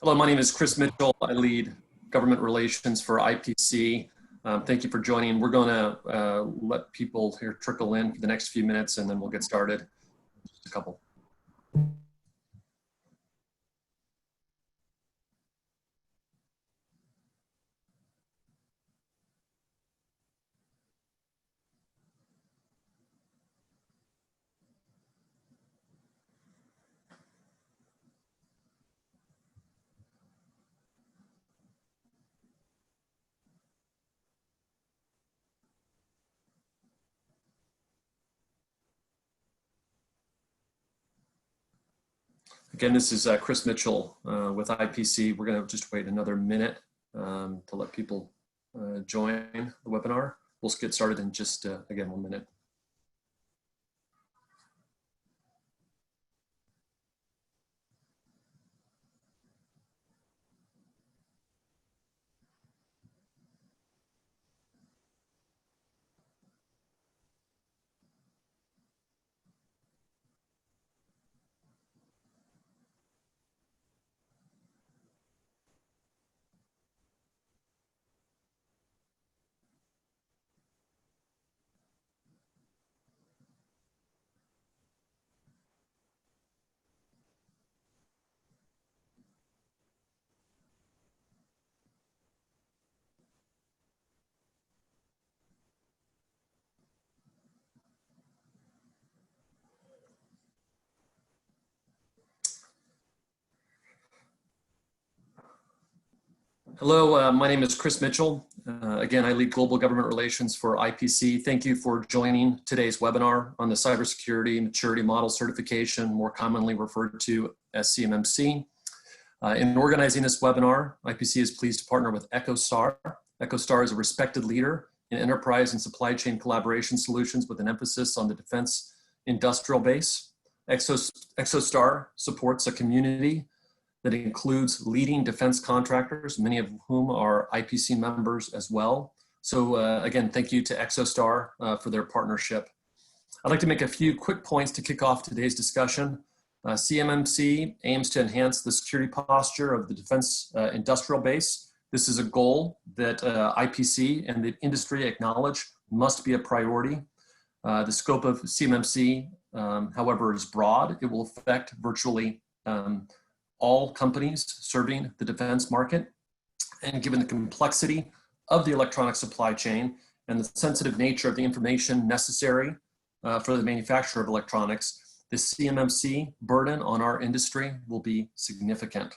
Hello, my name is Chris Mitchell. I lead government relations for IPC. Thank you for joining. We're going to let people here trickle in for the next few minutes, and then we'll get started. Just a couple. Again, this is Chris Mitchell with IPC. We're going to just wait another minute to let people join the webinar. We'll get started in just, again, 1 minute. Hello, my name is Chris Mitchell. Again, I lead global government relations for IPC. Thank you for joining today's webinar on the Cybersecurity Maturity Model Certification, more commonly referred to as CMMC. In organizing this webinar, IPC is pleased to partner with Exostar. Exostar is a respected leader in enterprise and supply chain collaboration solutions with an emphasis on the defense industrial base. Exostar supports a community that includes leading defense contractors, many of whom are IPC members as well. So again, thank you to Exostar for their partnership. I'd like to make a few quick points to kick off today's discussion. CMMC aims to enhance the security posture of the defense industrial base. This is a goal that IPC and the industry acknowledge must be a priority. The scope of CMMC, however, is broad. It will affect virtually all companies serving the defense market. And given the complexity of the electronic supply chain and the sensitive nature of the information necessary for the manufacture of electronics, the CMMC burden on our industry will be significant.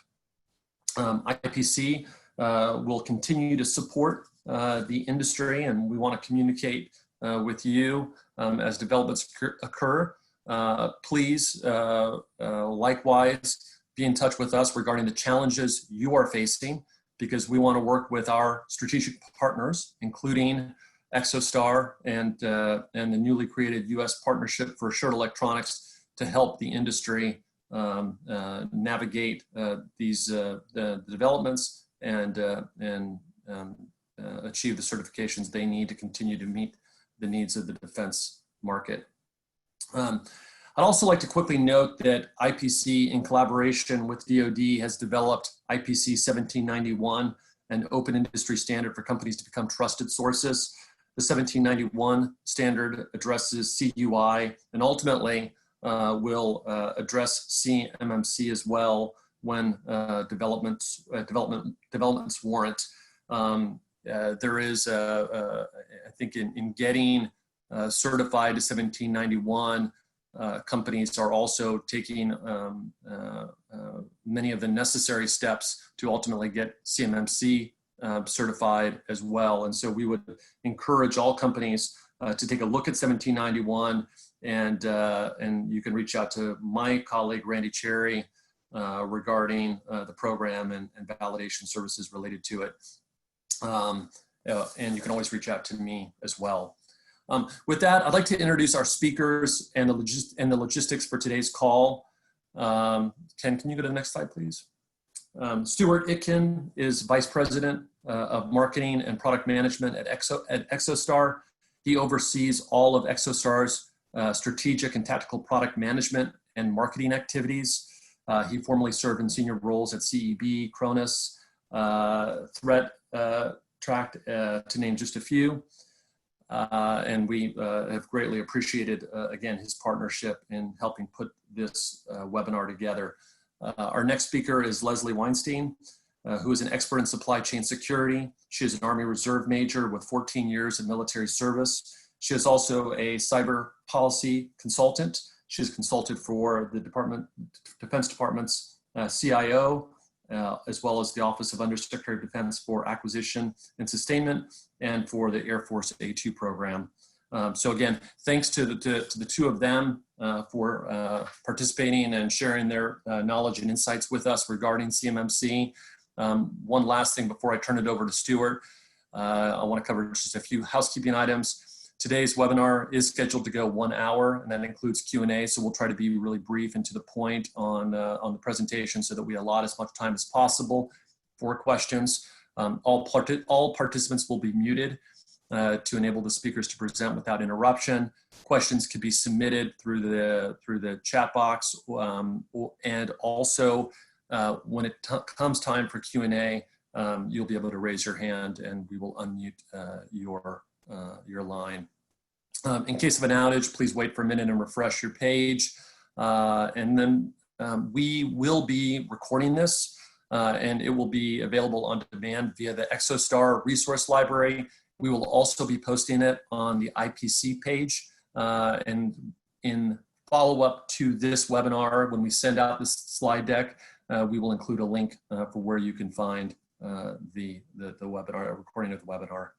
IPC will continue to support the industry, and we want to communicate with you as developments occur. Please, likewise, be in touch with us regarding the challenges you are facing, because we want to work with our strategic partners, including Exostar and the newly created U.S. Partnership for Assured Electronics, to help the industry navigate these the developments and achieve the certifications they need to continue to meet the needs of the defense market. I'd also like to quickly note that IPC, in collaboration with DoD, has developed IPC 1791, an open industry standard for companies to become trusted sources. The 1791 standard addresses CUI and ultimately will address CMMC as well when developments warrant. There is, I think, in getting certified to 1791, companies are also taking many of the necessary steps to ultimately get CMMC certified as well. And so we would encourage all companies to take a look at 1791, and you can reach out to my colleague, Randy Cherry, regarding the program and validation services related to it. And you can always reach out to me as well. With that, I'd like to introduce our speakers and the logistics for today's call. Ken, can you go to the next slide, please? Stuart Itkin is Vice President of Marketing and Product Management at Exostar. He oversees all of Exostar's strategic and tactical product management and marketing activities. He formerly served in senior roles at CEB, Cronus, Threat Tract, to name just a few. And we have greatly appreciated, again, his partnership in helping put this webinar together. Our next speaker is Leslie Weinstein, who is an expert in supply chain security. She is an Army Reserve Major with 14 years of military service. She is also a cyber policy consultant. She has consulted for the Defense Department's CIO, as well as the Office of Undersecretary of Defense for Acquisition and Sustainment, and for the Air Force A2 program. So again, thanks to the two of them for participating and sharing their knowledge and insights with us regarding CMMC. One last thing before I turn it over to Stuart, I want to cover just a few housekeeping items. Today's webinar is scheduled to go 1 hour, and that includes Q&A, so we'll try to be really brief and to the point on the presentation so that we allot as much time as possible for questions. All participants will be muted to enable the speakers to present without interruption. Questions can be submitted through the chat box, and also when it comes time for Q&A, you'll be able to raise your hand and we will unmute your line. In case of an outage, please wait for a minute and refresh your page. And then we will be recording this and it will be available on demand via the Exostar resource library. We will also be posting it on the IPC page. And in follow-up to this webinar, when we send out this slide deck, we will include a link for where you can find the webinar, recording of the webinar.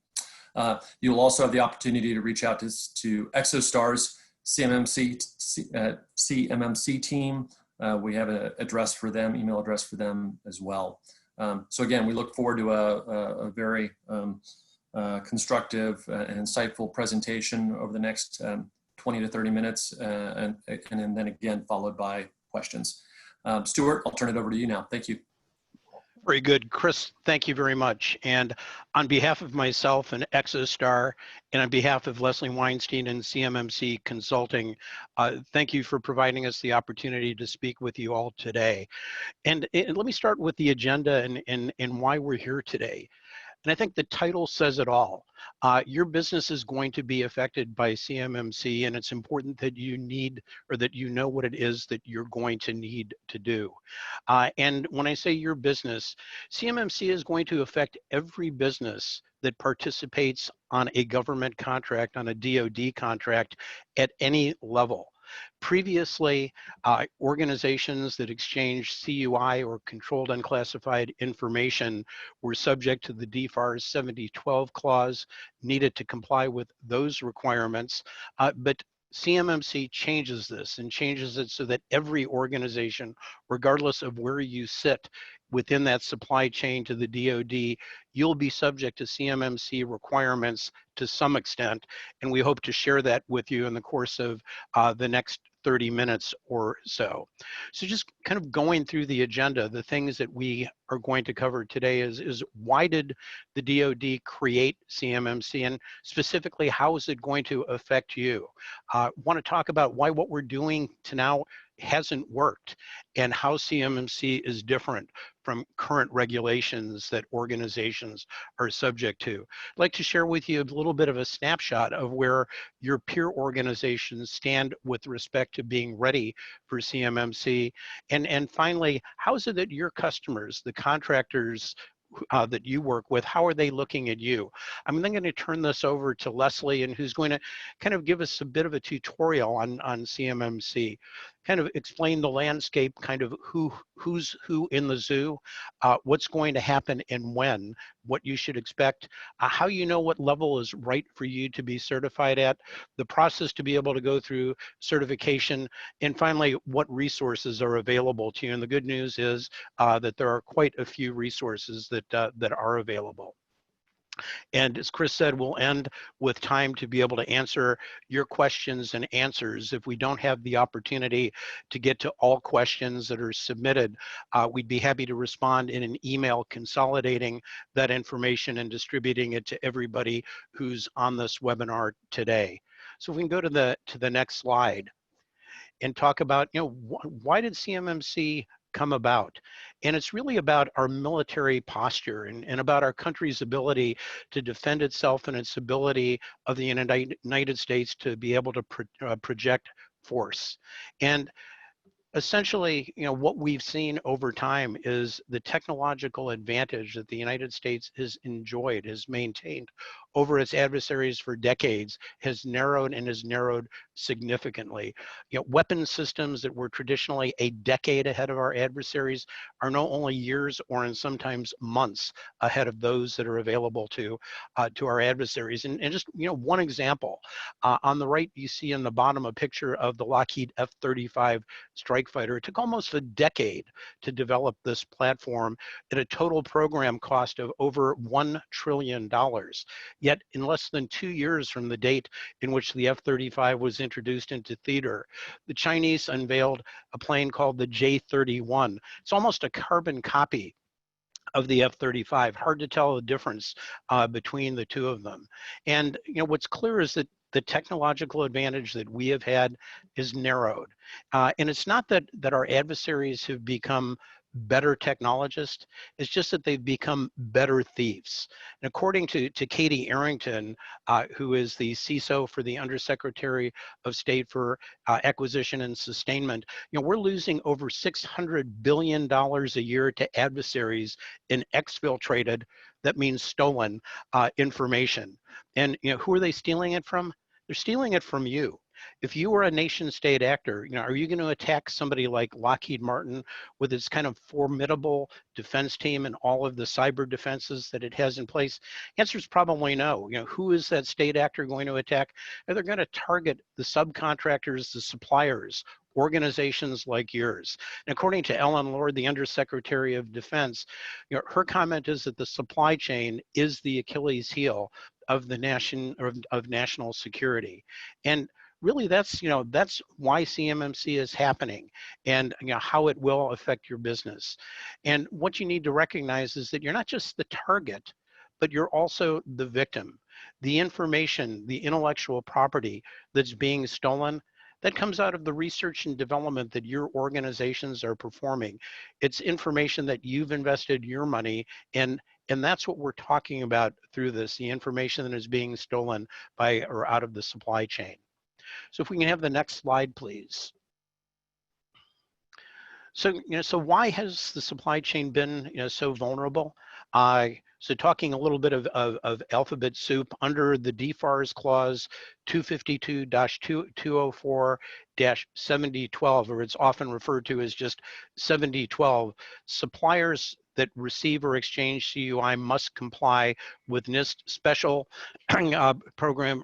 You'll also have the opportunity to reach out to Exostar's CMMC team. We have an address for them, email address for them as well. So again, we look forward to a very constructive and insightful presentation over the next 20 to 30 minutes, and then again followed by questions. Stuart, I'll turn it over to you now. Thank you. Very good. Chris, thank you very much. And on behalf of myself and Exostar, and on behalf of Leslie Weinstein and CMMC Consulting, thank you for providing us the opportunity to speak with you all today. And let me start with the agenda and why we're here today. And I think the title says it all. Your business is going to be affected by CMMC, and it's important that you know what it is that you're going to need to do. And when I say your business, CMMC is going to affect every business that participates on a government contract, on a DoD contract at any level. Previously, organizations that exchanged CUI or controlled unclassified information were subject to the DFARS 7012 clause, needed to comply with those requirements, but CMMC changes this and changes it so that every organization, regardless of where you sit within that supply chain to the DoD, you'll be subject to CMMC requirements to some extent, and we hope to share that with you in the course of the next 30 minutes or so. So just kind of going through the agenda, the things that we are going to cover today is why did the DoD create CMMC, and specifically how is it going to affect you? Want to talk about why what we're doing to now hasn't worked and how CMMC is different from current regulations that organizations are subject to. I'd like to share with you a little bit of a snapshot of where your peer organizations stand with respect to being ready for CMMC. And finally, how is it that your customers, the contractors that you work with, how are they looking at you? I'm then going to turn this over to Leslie, and who's going to kind of give us a bit of a tutorial on CMMC, kind of explain the landscape, kind of who's who in the zoo, what's going to happen and when, what you should expect, how you know what level is right for you to be certified at, the process to be able to go through certification, and finally, what resources are available to you. And the good news is that there are quite a few resources that are available. And as Chris said, we'll end with time to be able to answer your questions and answers. If we don't have the opportunity to get to all questions that are submitted, we'd be happy to respond in an email consolidating that information and distributing it to everybody who's on this webinar today. So if we can go to the next slide and talk about, why did CMMC come about. And it's really about our military posture and about our country's ability to defend itself and its ability of the United States to be able to project force. And essentially, what we've seen over time is the technological advantage that the United States has enjoyed, has maintained over its adversaries for decades, has narrowed and has narrowed significantly. Weapon systems that were traditionally a decade ahead of our adversaries are now only years or in sometimes months ahead of those that are available to our adversaries. And just one example, on the right, you see in the bottom a picture of the Lockheed F-35 strike fighter. It took almost a decade to develop this platform at a total program cost of over $1 trillion. Yet in less than 2 years from the date in which the F-35 was introduced into theater, the Chinese unveiled a plane called the J-31. It's almost a carbon copy of the F-35. Hard to tell the difference between the two of them. And what's clear is that the technological advantage that we have had is narrowed. And it's not that our adversaries have become better technologists, it's just that they've become better thieves. And according to Katie Arrington, who is the CISO for the Undersecretary of State for Acquisition and Sustainment, we're losing over $600 billion a year to adversaries in exfiltrated, that means stolen, information. And who are they stealing it from? They're stealing it from you. If you were a nation state actor, are you going to attack somebody like Lockheed Martin with its kind of formidable defense team and all of the cyber defenses that it has in place? The answer is probably no. Who is that state actor going to attack? And they're going to target the subcontractors, the suppliers, organizations like yours. And according to Ellen Lord, the Undersecretary of Defense, her comment is that the supply chain is the Achilles heel of the national security. And really that's why CMMC is happening, and how it will affect your business. And what you need to recognize is that you're not just the target, but you're also the victim. The information, the intellectual property that's being stolen, that comes out of the research and development that your organizations are performing. It's information that you've invested your money in, and that's what we're talking about through this, the information that is being stolen by or out of the supply chain. So if we can have the next slide, please. So, so why has the supply chain been, so vulnerable? So talking a little bit of alphabet soup, under the DFARS clause 252-204-7012, or it's often referred to as just 7012, suppliers that receive or exchange CUI must comply with NIST special program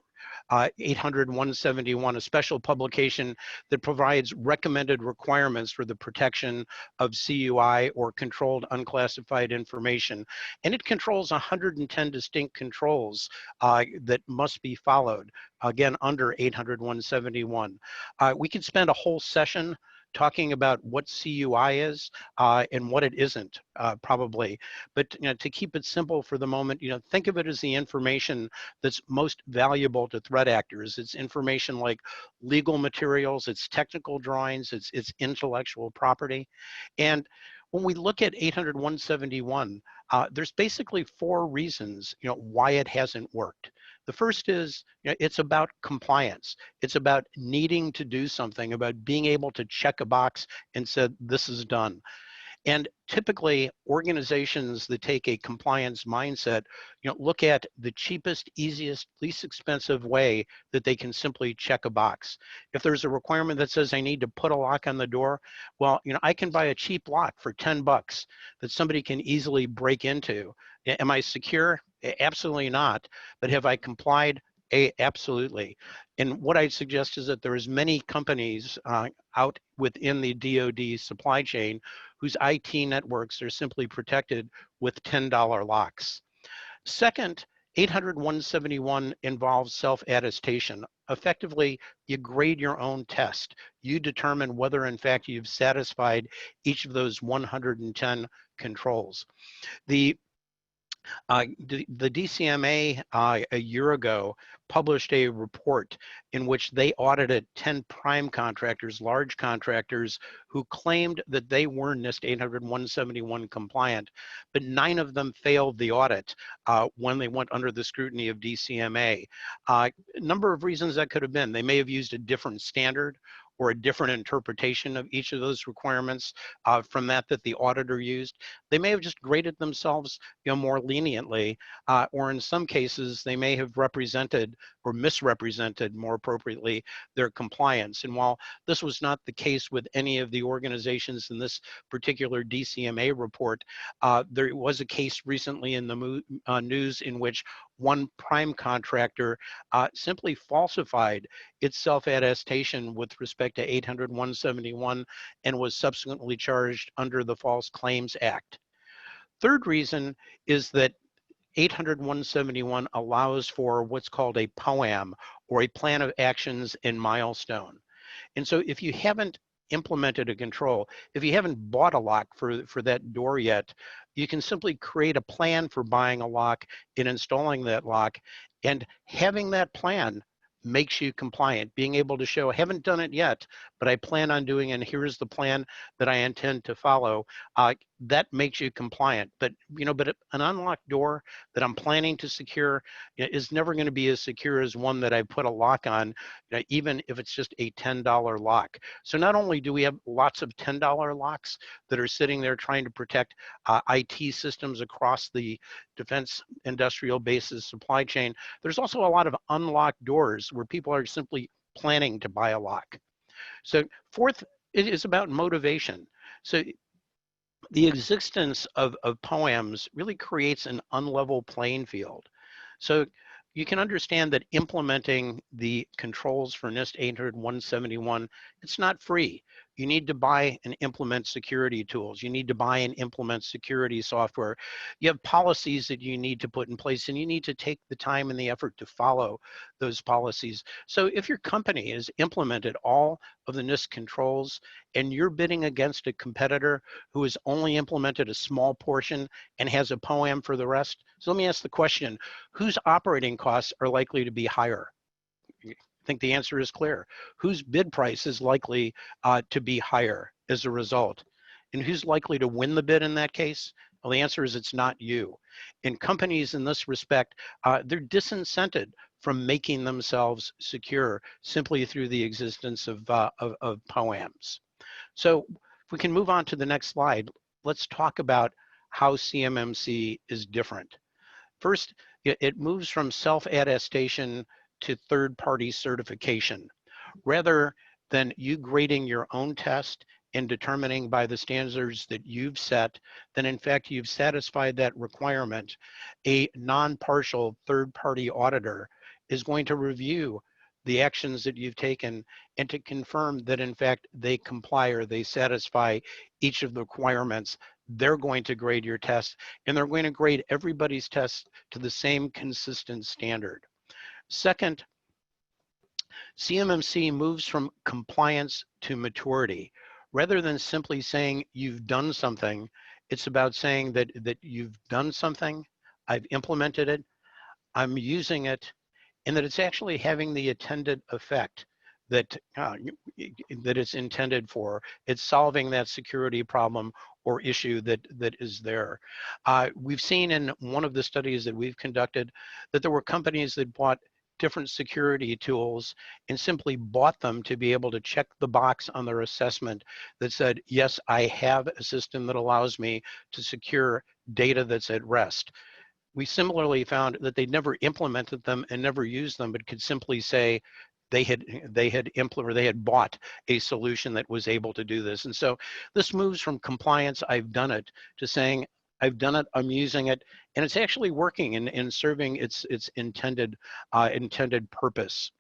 800-171, a special publication that provides recommended requirements for the protection of CUI or controlled unclassified information. And it controls 110 distinct controls that must be followed, again, under 800-171. We could spend a whole session talking about what CUI is and what it isn't, probably. But to keep it simple for the moment, think of it as the information that's most valuable to threat actors. It's information like legal materials, it's technical drawings, it's intellectual property. And when we look at 800-171, there's basically 4 reasons, why it hasn't worked. The first is, it's about compliance. It's about needing to do something, about being able to check a box and say, this is done. And typically, organizations that take a compliance mindset, look at the cheapest, easiest, least expensive way that they can simply check a box. If there's a requirement that says I need to put a lock on the door, well, I can buy a cheap lock for 10 bucks that somebody can easily break into. Am I secure? Absolutely not. But have I complied? Absolutely. And what I'd suggest is that there is many companies out within the DoD supply chain whose IT networks are simply protected with $10 locks. Second, 800-171 involves self-attestation. Effectively, you grade your own test. You determine whether, in fact, you've satisfied each of those 110 controls. The The DCMA a year ago published a report in which they audited 10 prime contractors, large contractors, who claimed that they were NIST 800-171 compliant, but 9 of them failed the audit when they went under the scrutiny of DCMA. A number of reasons that could have been. They may have used a different standard or a different interpretation of each of those requirements from that the auditor used. They may have just graded themselves more leniently, or in some cases, they may have represented or misrepresented, more appropriately, their compliance. And while this was not the case with any of the organizations in this particular DCMA report, there was a case recently in the news in which one prime contractor simply falsified its self-attestation with respect to 800-171 and was subsequently charged under the False Claims Act. Third reason is that 800-171 allows for what's called a POAM, or a plan of actions and milestone. And so if you haven't implemented a control, if you haven't bought a lock for that door yet, you can simply create a plan for buying a lock and installing that lock, and having that plan makes you compliant. Being able to show, I haven't done it yet, but I plan on doing it, and here's the plan that I intend to follow. That makes you compliant. But but an unlocked door that I'm planning to secure is never going to be as secure as one that I put a lock on, even if it's just a $10 lock. So not only do we have lots of $10 locks that are sitting there trying to protect IT systems across the defense industrial bases supply chain, there's also a lot of unlocked doors where people are simply planning to buy a lock. So fourth, it is about motivation. So the existence of POAMs really creates an unlevel playing field. So you can understand that implementing the controls for NIST 800-171, it's not free. You need to buy and implement security tools. You need to buy and implement security software. You have policies that you need to put in place, and you need to take the time and the effort to follow those policies. So if your company has implemented all of the NIST controls and you're bidding against a competitor who has only implemented a small portion and has a POAM for the rest, so let me ask the question, whose operating costs are likely to be higher? I think the answer is clear. Whose bid price is likely to be higher as a result? And who's likely to win the bid in that case? Well, the answer is it's not you. And companies in this respect, they're disincented from making themselves secure simply through the existence of POAMs. So if we can move on to the next slide, let's talk about how CMMC is different. First, it moves from self-attestation to third-party certification. Rather than you grading your own test and determining by the standards that you've set, then in fact you've satisfied that requirement, a non-partial third-party auditor is going to review the actions that you've taken and to confirm that in fact they comply or they satisfy each of the requirements. They're going to grade your test, and they're going to grade everybody's test to the same consistent standard. Second, CMMC moves from compliance to maturity. Rather than simply saying you've done something, it's about saying that you've done something, I've implemented it, I'm using it, and that it's actually having the intended effect that it's intended for. It's solving that security problem or issue that is there. We've seen in one of the studies that we've conducted that there were companies that bought different security tools and simply bought them to be able to check the box on their assessment that said, yes, I have a system that allows me to secure data that's at rest. We similarly found that they never implemented them and never used them, but could simply say they had bought a solution that was able to do this. And so this moves from compliance, I've done it, to saying I've done it, I'm using it, and it's actually working and serving its intended purpose.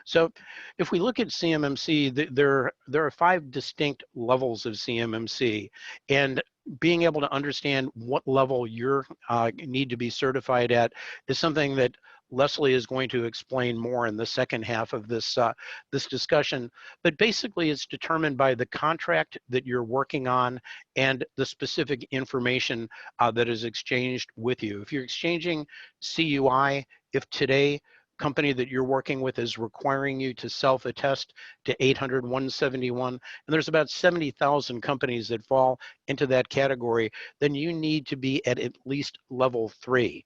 So if we look at CMMC, there are 5 distinct levels of CMMC, and being able to understand what level you need to be certified at is something that Leslie is going to explain more in the second half of this, this discussion. But basically, it's determined by the contract that you're working on and the specific information that is exchanged with you. If you're exchanging CUI, if today company that you're working with is requiring you to self-attest to 800-171, and there's about 70,000 companies that fall into that category, then you need to be at least level 3.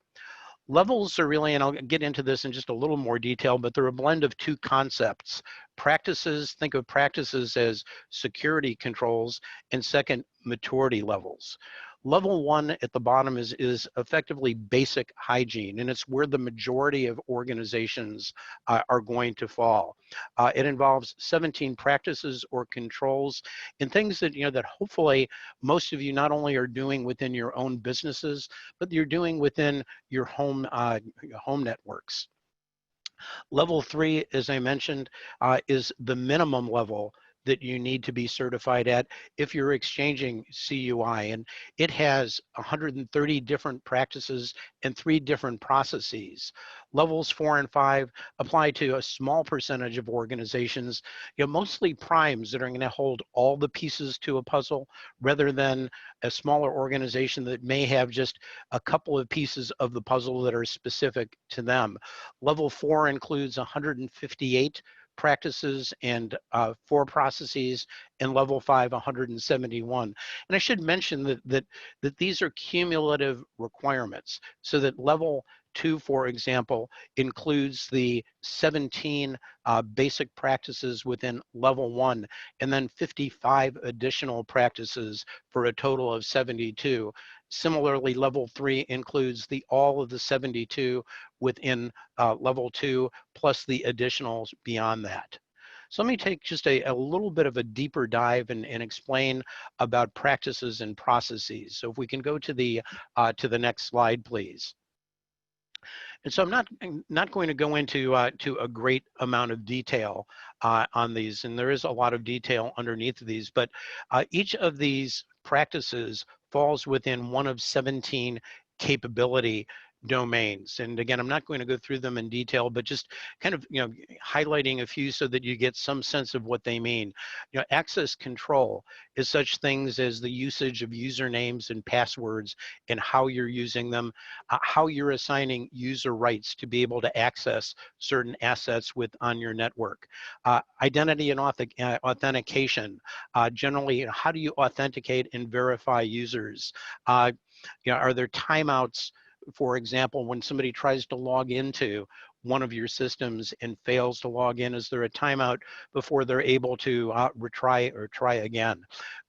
Levels are really, and I'll get into this in just a little more detail, but they're a blend of two concepts. Practices, think of practices as security controls, and second, maturity levels. Level 1 at the bottom is effectively basic hygiene, and it's where the majority of organizations are going to fall. It involves 17 practices or controls and things that, that hopefully most of you not only are doing within your own businesses, but you're doing within your home networks. Level 3, as I mentioned, is the minimum level that you need to be certified at if you're exchanging CUI, and it has 130 different practices and 3 different processes. Levels 4 and 5 apply to a small percentage of organizations, mostly primes that are going to hold all the pieces to a puzzle, rather than a smaller organization that may have just a couple of pieces of the puzzle that are specific to them. Level 4 includes 158 practices and 4 processes, and level 5, 171. And I should mention that these are cumulative requirements, so that level 2, for example, includes the 17 basic practices within level 1, and then 55 additional practices for a total of 72. Similarly, level 3 includes all of the 72 within level 2, plus the additionals beyond that. So let me take just a little bit of a deeper dive and explain about practices and processes. So if we can go to the next slide, please. And so I'm not going to go into to a great amount of detail on these, and there is a lot of detail underneath of these, but each of these practices falls within one of 17 capability domains. And again, I'm not going to go through them in detail, but just kind of highlighting a few so that you get some sense of what they mean. Access control is such things as the usage of usernames and passwords and how you're using them, how you're assigning user rights to be able to access certain assets on your network. Identity and authentication. Generally, how do you authenticate and verify users? Are there timeouts? For example, when somebody tries to log into one of your systems and fails to log in, is there a timeout before they're able to retry or try again?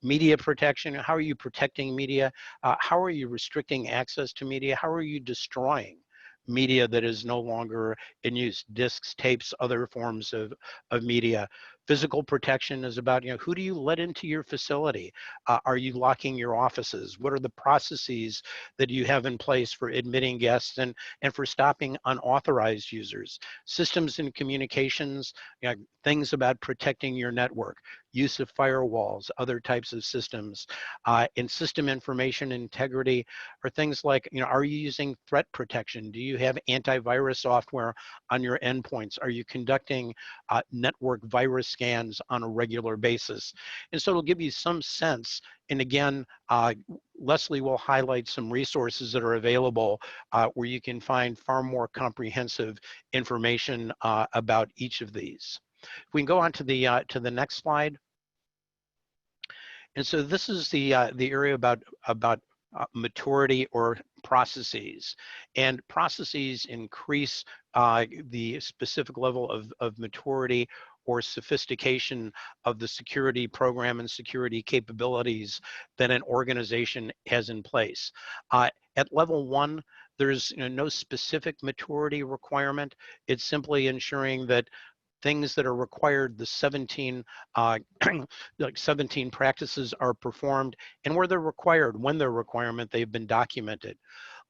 Media protection, how are you protecting media? How are you restricting access to media? How are you destroying media that is no longer in use? Discs, tapes, other forms of media. Physical protection is about, who do you let into your facility? Are you locking your offices? What are the processes that you have in place for admitting guests and for stopping unauthorized users? Systems and communications, things about protecting your network, use of firewalls, other types of systems. And system information integrity are things like, are you using threat protection? Do you have antivirus software on your endpoints? Are you conducting network virus scans on a regular basis? And so it'll give you some sense. And again, Leslie will highlight some resources that are available where you can find far more comprehensive information about each of these. If we can go on to the next slide. And so this is the area about maturity or processes. And processes increase the specific level of maturity or sophistication of the security program and security capabilities that an organization has in place. At level 1, there's no specific maturity requirement. It's simply ensuring that things that are required, the 17 17 practices are performed, and where they're required, when they're requirement, they've been documented.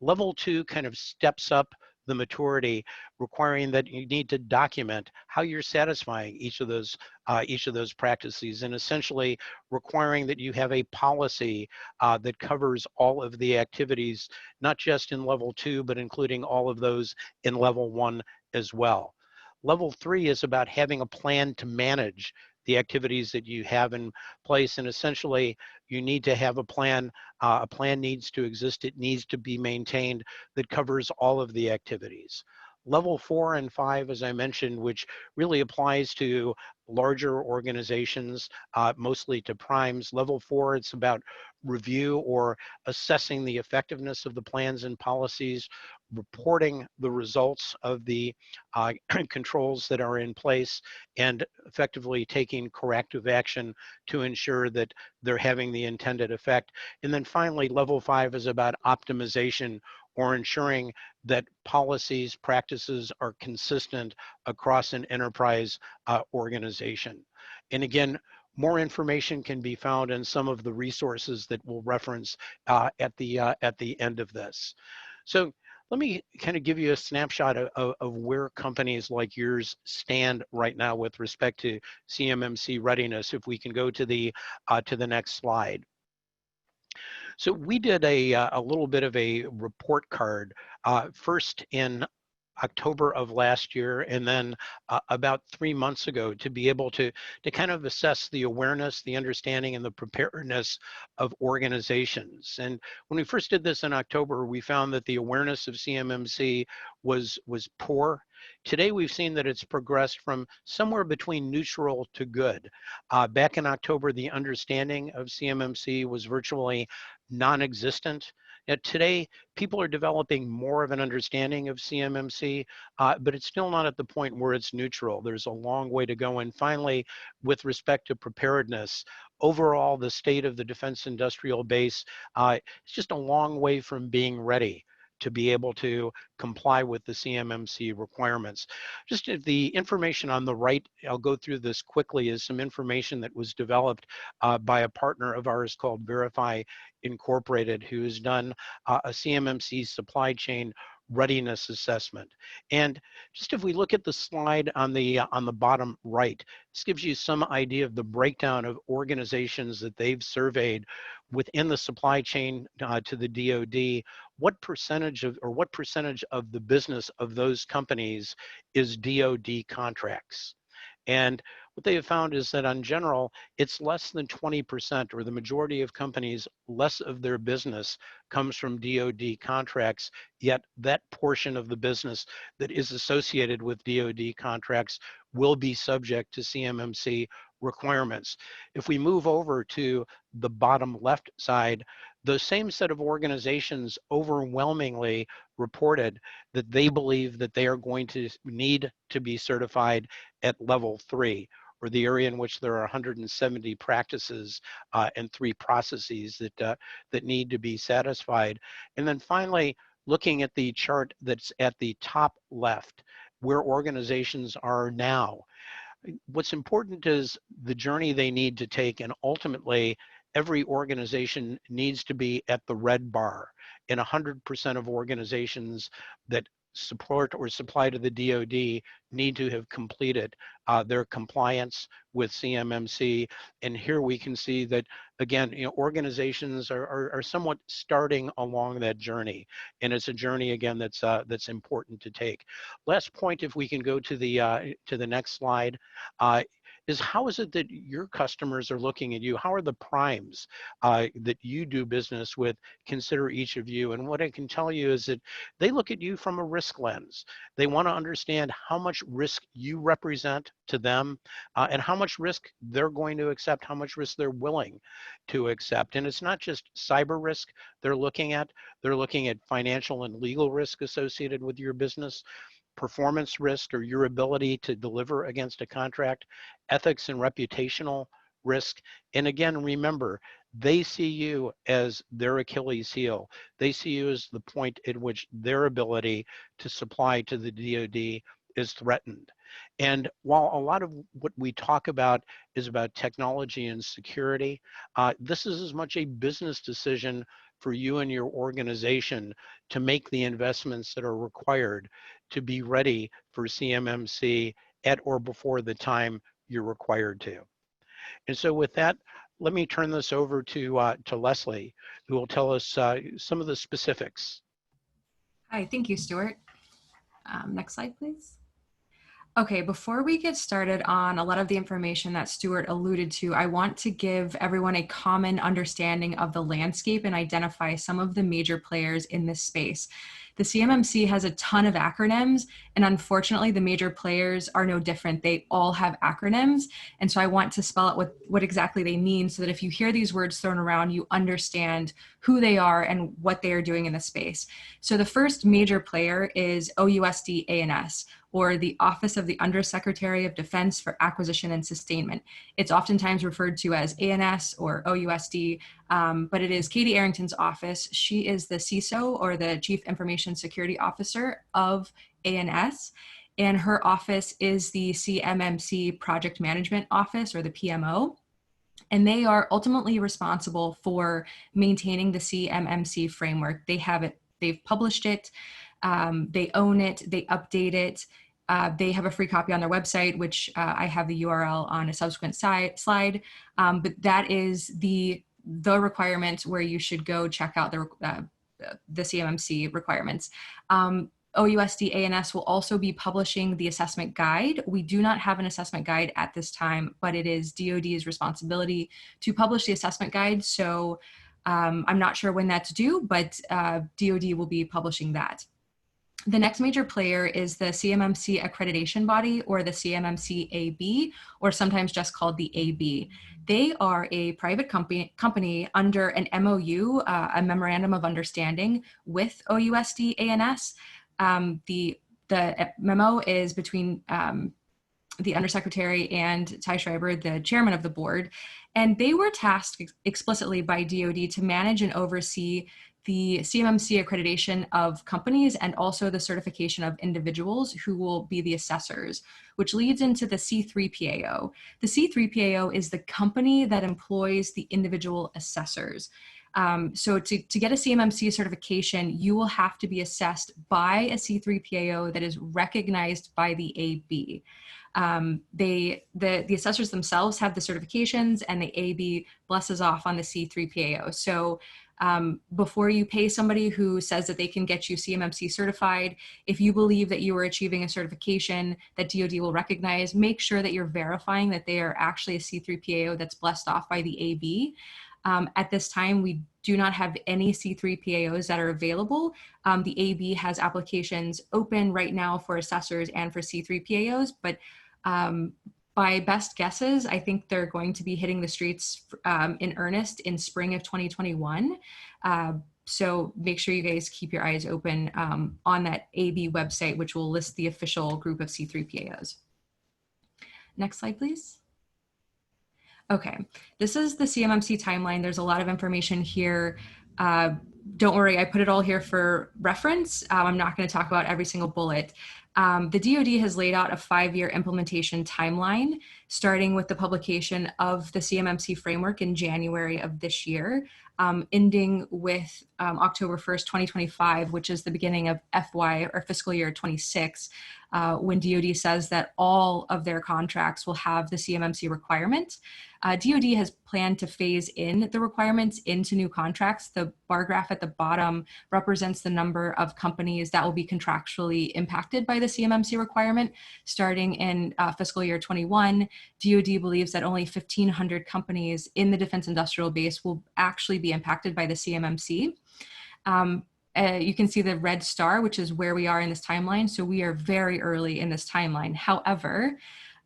Level 2 kind of steps up the maturity, requiring that you need to document how you're satisfying each of those practices, and essentially requiring that you have a policy that covers all of the activities, not just in level 2, but including all of those in level 1 as well. Level 3 is about having a plan to manage the activities that you have in place, and essentially you need to have a plan. A plan needs to exist, it needs to be maintained, that covers all of the activities. Level 4 and 5, as I mentioned, which really applies to larger organizations, mostly to primes. Level 4, it's about review or assessing the effectiveness of the plans and policies, reporting the results of the controls that are in place, and effectively taking corrective action to ensure that they're having the intended effect. And then finally, level 5 is about optimization, or ensuring that policies, practices are consistent across an enterprise organization. And again, more information can be found in some of the resources that we'll reference at the end of this. So let me kind of give you a snapshot of where companies like yours stand right now with respect to CMMC readiness. If we can go to the next slide. So we did a little bit of a report card, first in October of last year, and then about 3 months ago, to be able to kind of assess the awareness, the understanding, and the preparedness of organizations. And when we first did this in October, we found that the awareness of CMMC was poor. Today, we've seen that it's progressed from somewhere between neutral to good. Back in October, the understanding of CMMC was virtually non-existent. Yet today, people are developing more of an understanding of CMMC, but it's still not at the point where it's neutral. There's a long way to go. And finally, with respect to preparedness, overall, the state of the defense industrial base is just a long way from being ready to be able to comply with the CMMC requirements. Just the information on the right, I'll go through this quickly, is some information that was developed by a partner of ours called Verify Incorporated, who has done a CMMC supply chain readiness assessment. And just if we look at the slide on the bottom right, this gives you some idea of the breakdown of organizations that they've surveyed within the supply chain to the DoD. What percentage of the business of those companies is DoD contracts? And what they have found is that in general, it's less than 20%, or the majority of companies, less of their business comes from DoD contracts, yet that portion of the business that is associated with DoD contracts will be subject to CMMC requirements. If we move over to the bottom left side, the same set of organizations overwhelmingly reported that they believe that they are going to need to be certified at level 3, or the area in which there are 170 practices and 3 processes that need to be satisfied. And then finally, looking at the chart that's at the top left, where organizations are now, what's important is the journey they need to take, and ultimately every organization needs to be at the red bar. And 100% of organizations that support or supply to the DoD need to have completed their compliance with CMMC. And here we can see that, again, organizations are somewhat starting along that journey, and it's a journey, again, that's important to take. Last point, if we can go to the next slide, is how is it that your customers are looking at you? How are the primes that you do business with consider each of you? And what I can tell you is that they look at you from a risk lens. They want to understand how much risk you represent to them, and how much risk they're going to accept, how much risk they're willing to accept. And it's not just cyber risk they're looking at financial and legal risk associated with your business, performance risk, or your ability to deliver against a contract, ethics and reputational risk. And again, remember, they see you as their Achilles heel. They see you as the point at which their ability to supply to the DoD is threatened. And while a lot of what we talk about is about technology and security, this is as much a business decision for you and your organization to make the investments that are required to be ready for CMMC at or before the time you're required to. And so with that, let me turn this over to Leslie, who will tell us some of the specifics. Hi, thank you, Stuart. Next slide, please. Okay, before we get started on a lot of the information that Stuart alluded to, I want to give everyone a common understanding of the landscape and identify some of the major players in this space. The CMMC has a ton of acronyms, and unfortunately, the major players are no different. They all have acronyms, and so I want to spell out what exactly they mean so that if you hear these words thrown around, you understand who they are and what they are doing in the space. So the first major player is OUSD ANS, or the Office of the Undersecretary of Defense for Acquisition and Sustainment. It's oftentimes referred to as ANS or OUSD, but it is Katie Arrington's office. She is the CISO, or the Chief Information Security Officer of ANS, and her office is the CMMC Project Management Office, or the PMO. And they are ultimately responsible for maintaining the CMMC framework. They have it, they've published it, they own it, they update it. They have a free copy on their website, which I have the URL on a subsequent slide. But that is the requirement where you should go check out the CMMC requirements. OUSD ANS will also be publishing the assessment guide. We do not have an assessment guide at this time, but it is DoD's responsibility to publish the assessment guide. So I'm not sure when that's due, but DoD will be publishing that. The next major player is the CMMC accreditation body, or the CMMC AB, or sometimes just called the AB. They are a private company under an MOU, a memorandum of understanding with OUSD ANS. The memo is between the Undersecretary and Ty Schreiber, the chairman of the board, and they were tasked explicitly by DoD to manage and oversee the CMMC accreditation of companies and also the certification of individuals who will be the assessors, which leads into the C3PAO. The C3PAO is the company that employs the individual assessors. So to get a CMMC certification, you will have to be assessed by a C3PAO that is recognized by the AB. The assessors themselves have the certifications, and the AB blesses off on the C3PAO. So before you pay somebody who says that they can get you CMMC certified, if you believe that you are achieving a certification that DoD will recognize, make sure that you're verifying that they are actually a C3PAO that's blessed off by the AB. At this time, we do not have any C3PAOs that are available. The AB has applications open right now for assessors and for C3PAOs, but by best guesses, I think they're going to be hitting the streets in earnest in spring of 2021. So make sure you guys keep your eyes open on that AB website, which will list the official group of C3PAOs. Next slide, please. Okay, this is the CMMC timeline. There's a lot of information here. Don't worry, I put it all here for reference. I'm not going to talk about every single bullet. The DoD has laid out a 5-year implementation timeline, starting with the publication of the CMMC framework in January of this year, ending with October 1st, 2025, which is the beginning of FY, or fiscal year 26, when DoD says that all of their contracts will have the CMMC requirement. DoD has planned to phase in the requirements into new contracts. The bar graph at the bottom represents the number of companies that will be contractually impacted by the CMMC requirement. Starting in fiscal year 21, DoD believes that only 1,500 companies in the defense industrial base will actually be impacted by the CMMC. You can see the red star, which is where we are in this timeline. So we are very early in this timeline. However,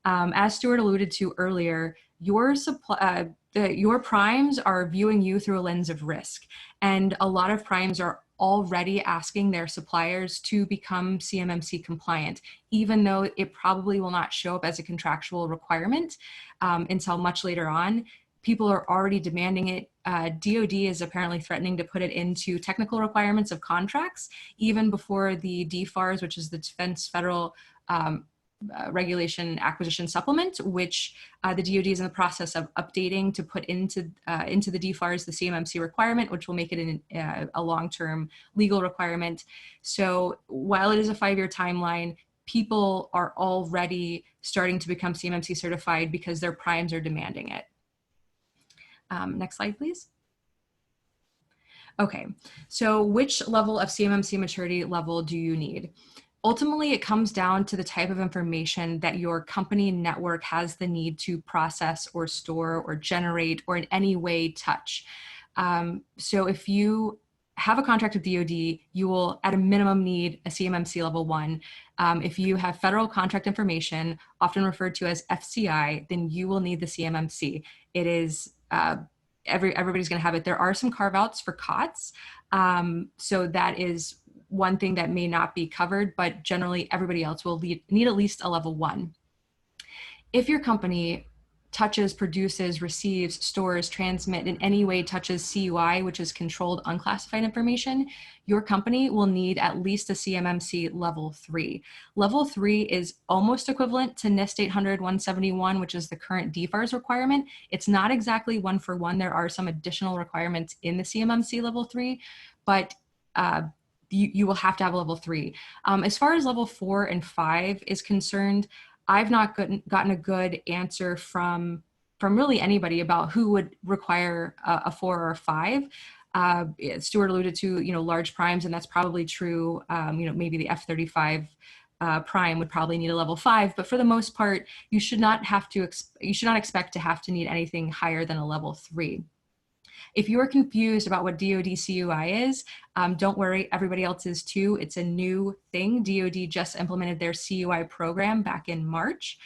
as Stuart alluded to earlier, your primes are viewing you through a lens of risk. And a lot of primes are already asking their suppliers to become CMMC compliant, even though it probably will not show up as a contractual requirement until much later on. People are already demanding it. DoD is apparently threatening to put it into technical requirements of contracts, even before the DFARS, which is the Defense Federal regulation acquisition supplement, which the DoD is in the process of updating to put into the DFARS, the CMMC requirement, which will make it a long-term legal requirement. So while it is a 5-year timeline, people are already starting to become CMMC certified because their primes are demanding it. Next slide, please. Okay, so which level of CMMC maturity level do you need? Ultimately, it comes down to the type of information that your company network has the need to process or store or generate or in any way touch. So if you have a contract with DoD, you will at a minimum need a CMMC level 1. If you have federal contract information, often referred to as FCI, then you will need the CMMC. It is everybody's going to have it. There are some carve-outs for COTS, so that is one thing that may not be covered, but generally everybody else will need at least a level 1. If your company touches, produces, receives, stores, transmit, in any way touches CUI, which is controlled unclassified information, your company will need at least a CMMC level 3. Level 3 is almost equivalent to NIST 800-171, which is the current DFARS requirement. It's not exactly one for one. There are some additional requirements in the CMMC level 3, but you will have to have a level 3. As far as level 4 and 5 is concerned, I've not gotten a good answer from really anybody about who would require a 4 or a 5. Stuart alluded to, large primes, and that's probably true. Maybe the F-35 prime would probably need a level 5, but for the most part, you should not expect to have to need anything higher than a level 3. If you're confused about what DoD CUI is, don't worry, everybody else is too. It's a new thing. DoD just implemented their CUI program back in March.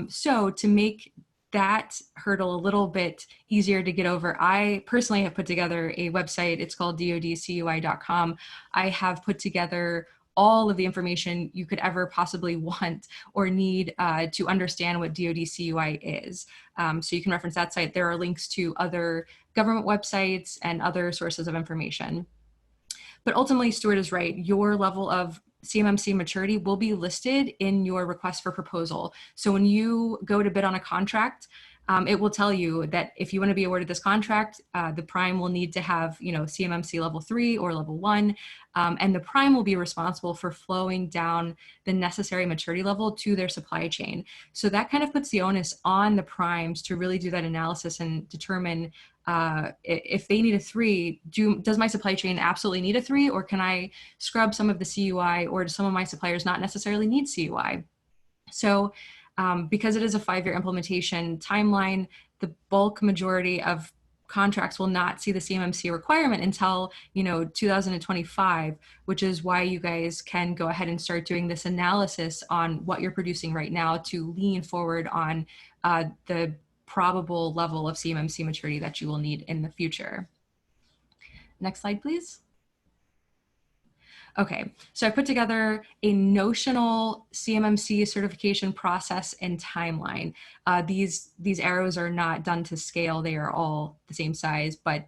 So to make that hurdle a little bit easier to get over, I personally have put together a website. It's called dodcui.com. I have put together all of the information you could ever possibly want or need to understand what DoD CUI is. So you can reference that site. There are links to other government websites and other sources of information. But ultimately, Stuart is right. Your level of CMMC maturity will be listed in your request for proposal. So when you go to bid on a contract, it will tell you that if you want to be awarded this contract, the prime will need to have, CMMC level 3 or level 1, and the prime will be responsible for flowing down the necessary maturity level to their supply chain. So that kind of puts the onus on the primes to really do that analysis and determine if they need a 3, does my supply chain absolutely need a 3, or can I scrub some of the CUI, or do some of my suppliers not necessarily need CUI? So because it is a 5-year implementation timeline, the bulk majority of contracts will not see the CMMC requirement until 2025, which is why you guys can go ahead and start doing this analysis on what you're producing right now to lean forward on the probable level of CMMC maturity that you will need in the future. Next slide, please. Okay, so I put together a notional CMMC certification process and timeline. These arrows are not done to scale. They are all the same size, but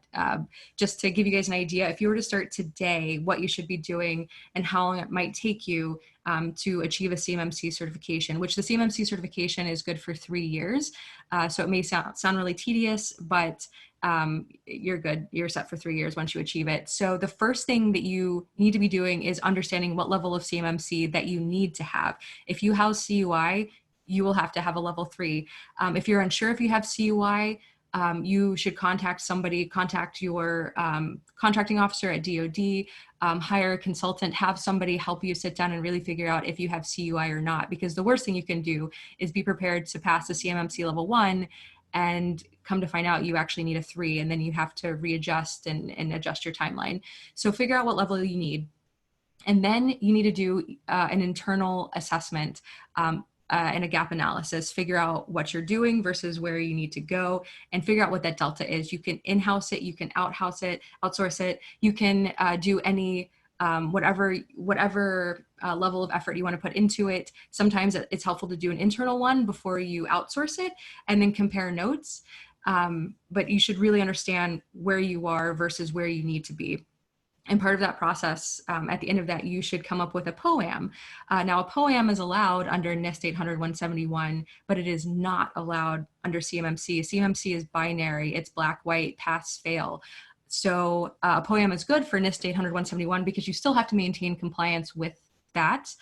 just to give you guys an idea, if you were to start today, what you should be doing and how long it might take you to achieve a CMMC certification, which the CMMC certification is good for 3 years. So it may sound really tedious, but you're good. You're set for 3 years once you achieve it. So the first thing that you need to be doing is understanding what level of CMMC that you need to have. If you house CUI, you will have to have a level 3. If you're unsure if you have CUI, you should contact your contracting officer at DoD, hire a consultant, have somebody help you sit down and really figure out if you have CUI or not, because the worst thing you can do is be prepared to pass the CMMC level 1 and come to find out you actually need a 3, and then you have to readjust and adjust your timeline. So figure out what level you need. And then you need to do an internal assessment and a gap analysis, figure out what you're doing versus where you need to go, and figure out what that delta is. You can in-house it, you can outsource it, you can do any whatever level of effort you want to put into it. Sometimes it's helpful to do an internal one before you outsource it and then compare notes. But you should really understand where you are versus where you need to be. And part of that process, at the end of that, you should come up with a POAM. Now, a POAM is allowed under NIST 800-171, but it is not allowed under CMMC. CMMC is binary. It's black, white, pass, fail. So a POAM is good for NIST 800-171 because you still have to maintain compliance with that.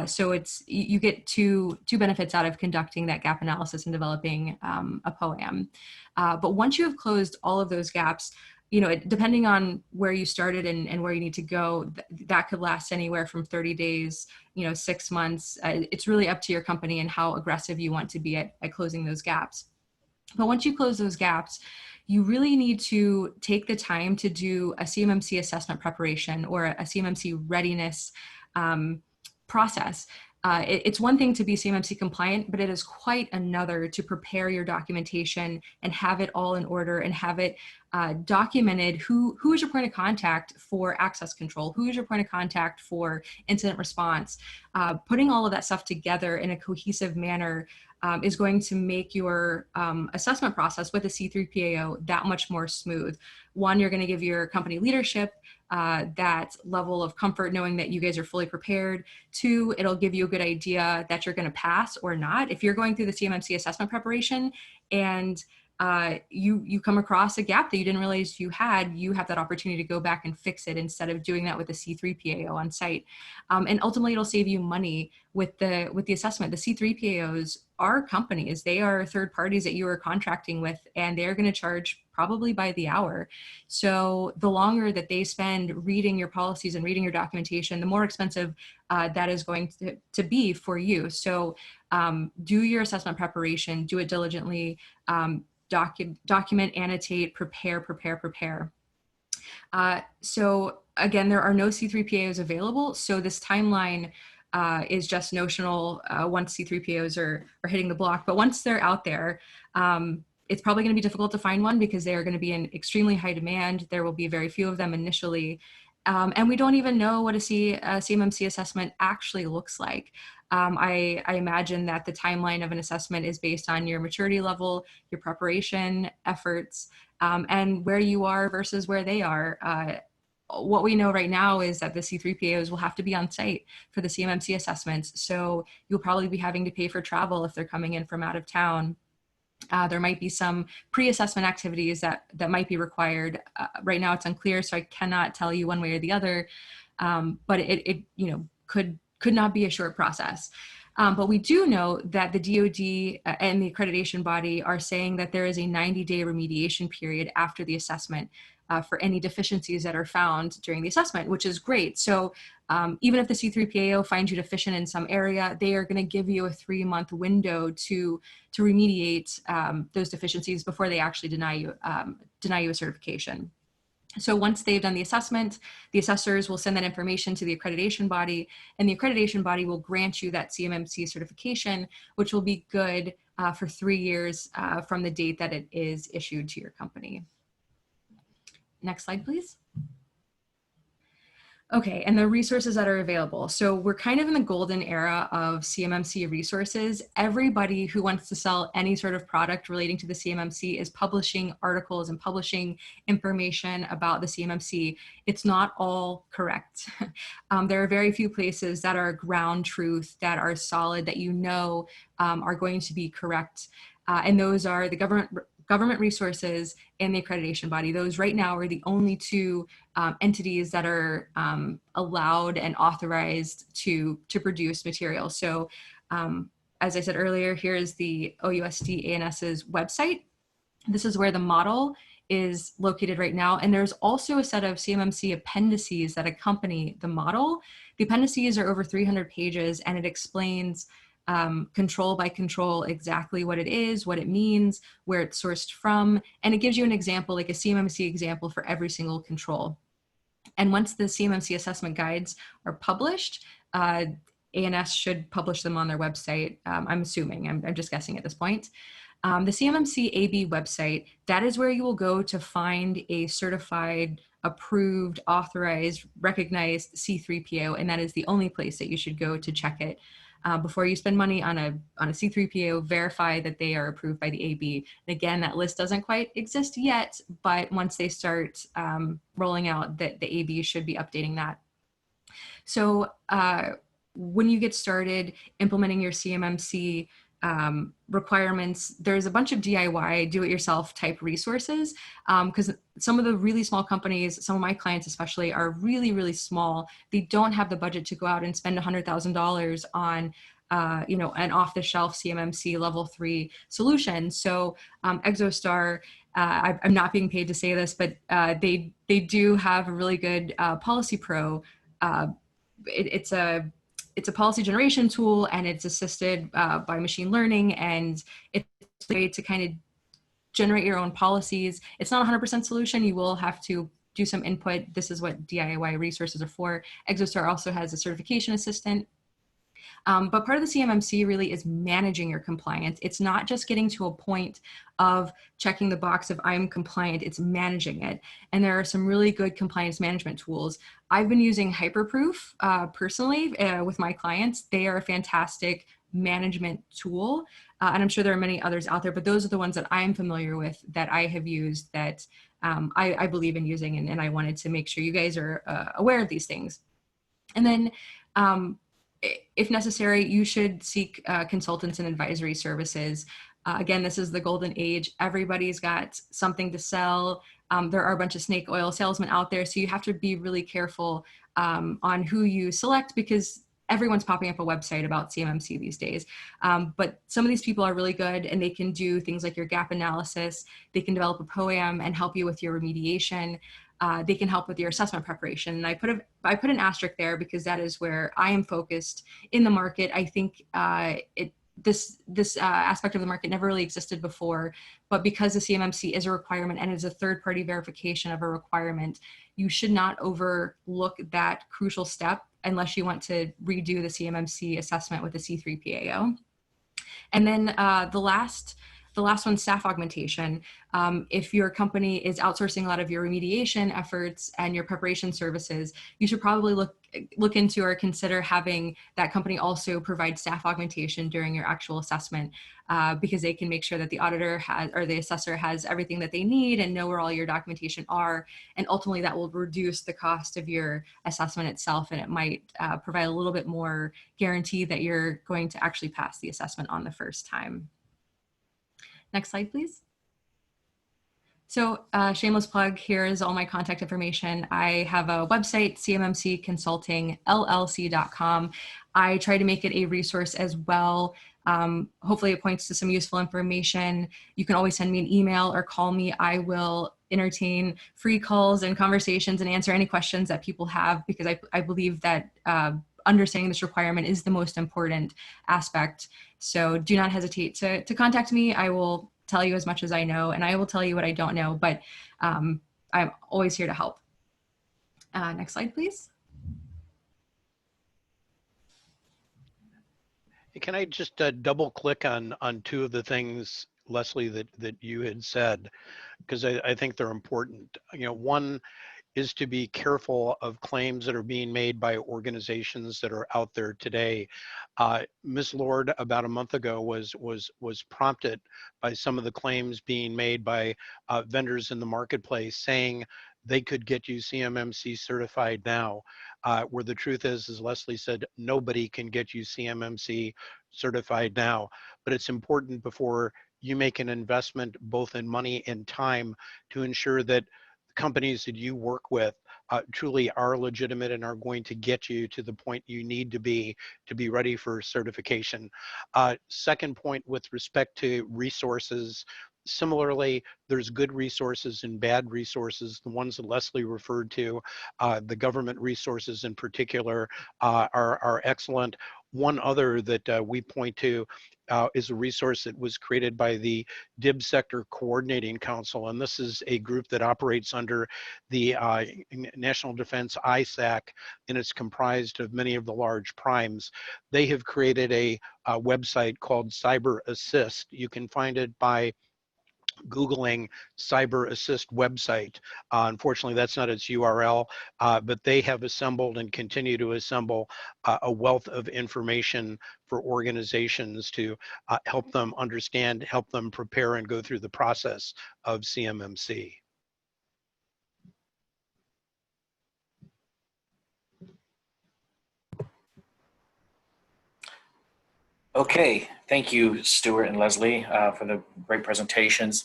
So you get two benefits out of conducting that gap analysis and developing a POAM. But once you have closed all of those gaps, depending on where you started and where you need to go, that could last anywhere from 30 days, 6 months. It's really up to your company and how aggressive you want to be at closing those gaps. But once you close those gaps, you really need to take the time to do a CMMC assessment preparation or a CMMC readiness process. It's one thing to be CMMC compliant, but it is quite another to prepare your documentation and have it all in order and have it documented. Who is your point of contact for access control? Who is your point of contact for incident response? Putting all of that stuff together in a cohesive manner is going to make your assessment process with a C3PAO that much more smooth. One, you're going to give your company leadership that level of comfort knowing that you guys are fully prepared. Two, it'll give you a good idea that you're going to pass or not. If you're going through the CMMC assessment preparation and you come across a gap that you didn't realize you have that opportunity to go back and fix it instead of doing that with a C3PAO on site. And ultimately, it'll save you money with the assessment. The C3PAOs are companies. They are third parties that you are contracting with, and they're going to charge probably by the hour. So the longer that they spend reading your policies and reading your documentation, the more expensive that is going to be for you. So do your assessment preparation, do it diligently, document, annotate, prepare. So again, there are no C3PAOs available. So this timeline is just notional once C3PAOs are hitting the block. But once they're out there, it's probably going to be difficult to find one because they are going to be in extremely high demand. There will be very few of them initially. And we don't even know what a CMMC assessment actually looks like. I imagine that the timeline of an assessment is based on your maturity level, your preparation efforts, and where you are versus where they are. What we know right now is that the C3PAOs will have to be on site for the CMMC assessments. So you'll probably be having to pay for travel if they're coming in from out of town. There might be some pre-assessment activities that might be required. Right now it's unclear, so I cannot tell you one way or the other, but it could not be a short process. But we do know that the DoD and the accreditation body are saying that there is a 90-day remediation period after the assessment for any deficiencies that are found during the assessment, which is great. So even if the C3PAO finds you deficient in some area, they are going to give you a 3-month window to remediate those deficiencies before they actually deny you a certification. So once they've done the assessment, the assessors will send that information to the accreditation body, and the accreditation body will grant you that CMMC certification, which will be good for 3 years from the date that it is issued to your company. Next slide, please. Okay, and the resources that are available. So we're kind of in the golden era of CMMC resources. Everybody who wants to sell any sort of product relating to the CMMC is publishing articles and publishing information about the CMMC. It's not all correct. There are very few places that are ground truth, that are solid, that are going to be correct. And those are the government resources and the accreditation body. Those right now are the only two entities that are allowed and authorized to produce material. So as I said earlier, here is the OUSD ANS's website. This is where the model is located right now. And there's also a set of CMMC appendices that accompany the model. The appendices are over 300 pages, and it explains control by control exactly what it is, what it means, where it's sourced from, and it gives you an example, like a CMMC example for every single control. And once the CMMC assessment guides are published, ANS should publish them on their website. I'm assuming, I'm just guessing at this point. The CMMC AB website, that is where you will go to find a certified, approved, authorized, recognized C3PO, and that is the only place that you should go to check it. Before you spend money on a C3PAO, verify that they are approved by the AB. And again, that list doesn't quite exist yet, but once they start rolling out, the AB should be updating that. So when you get started implementing your CMMC requirements, there's a bunch of DIY, do-it-yourself type resources, because some of the really small companies, some of my clients especially, are really, really small. They don't have the budget to go out and spend $100,000 on an off-the-shelf CMMC level 3 solution. So Exostar, I'm not being paid to say this, but they do have a really good Policy Pro. It's a policy generation tool, and it's assisted by machine learning, and it's a way to kind of generate your own policies. It's not a 100% solution. You will have to do some input. This is what DIY resources are for. Exostar also has a certification assistant. But part of the CMMC really is managing your compliance. It's not just getting to a point of checking the box of I'm compliant, it's managing it. And there are some really good compliance management tools. I've been using Hyperproof personally with my clients. They are a fantastic management tool. And I'm sure there are many others out there, but those are the ones that I'm familiar with, that I have used, that I believe in using, and I wanted to make sure you guys are aware of these things. And then if necessary, you should seek consultants and advisory services. Again, this is the golden age. Everybody's got something to sell. There are a bunch of snake oil salesmen out there, so you have to be really careful on who you select, because everyone's popping up a website about CMMC these days. But some of these people are really good, and they can do things like your gap analysis. They can develop a POAM and help you with your remediation. They can help with your assessment preparation. And I put an asterisk there because that is where I am focused in the market. I think this aspect of the market never really existed before, but because the CMMC is a requirement and is a third-party verification of a requirement, you should not overlook that crucial step unless you want to redo the CMMC assessment with the C3PAO. And then the last one, staff augmentation. If your company is outsourcing a lot of your remediation efforts and your preparation services, you should probably look into or consider having that company also provide staff augmentation during your actual assessment, because they can make sure that the auditor has, or the assessor has, everything that they need and know where all your documentation are. And ultimately that will reduce the cost of your assessment itself, and it might provide a little bit more guarantee that you're going to actually pass the assessment on the first time. Next slide, please. So shameless plug, here is all my contact information. I have a website, CMMC Consulting LLC.com. I try to make it a resource as well. Hopefully it points to some useful information. You can always send me an email or call me. I will entertain free calls and conversations and answer any questions that people have, because I believe that understanding this requirement is the most important aspect. So do not hesitate to contact me. I will tell you as much as I know, and I will tell you what I don't know, but I'm always here to help. Next slide, please. Can I just double click on two of the things, Leslie, that you had said, because I think they're important. One is to be careful of claims that are being made by organizations that are out there today. Ms. Lord, about a month ago, was prompted by some of the claims being made by vendors in the marketplace, saying they could get you CMMC certified now, where the truth is, as Leslie said, nobody can get you CMMC certified now. But it's important before you make an investment, both in money and time, to ensure that companies that you work with truly are legitimate and are going to get you to the point you need to be ready for certification. Second point, with respect to resources, similarly, there's good resources and bad resources. The ones that Leslie referred to, the government resources in particular, are excellent. One other that we point to is a resource that was created by the DIB Sector Coordinating Council, and this is a group that operates under the National Defense ISAC, and it's comprised of many of the large primes. They have created a website called Cyber Assist. You can find it by Googling Cyber Assist website. Unfortunately, that's not its URL, but they have assembled and continue to assemble a wealth of information for organizations to help them understand, help them prepare and go through the process of CMMC. Okay, thank you, Stuart and Leslie, for the great presentations.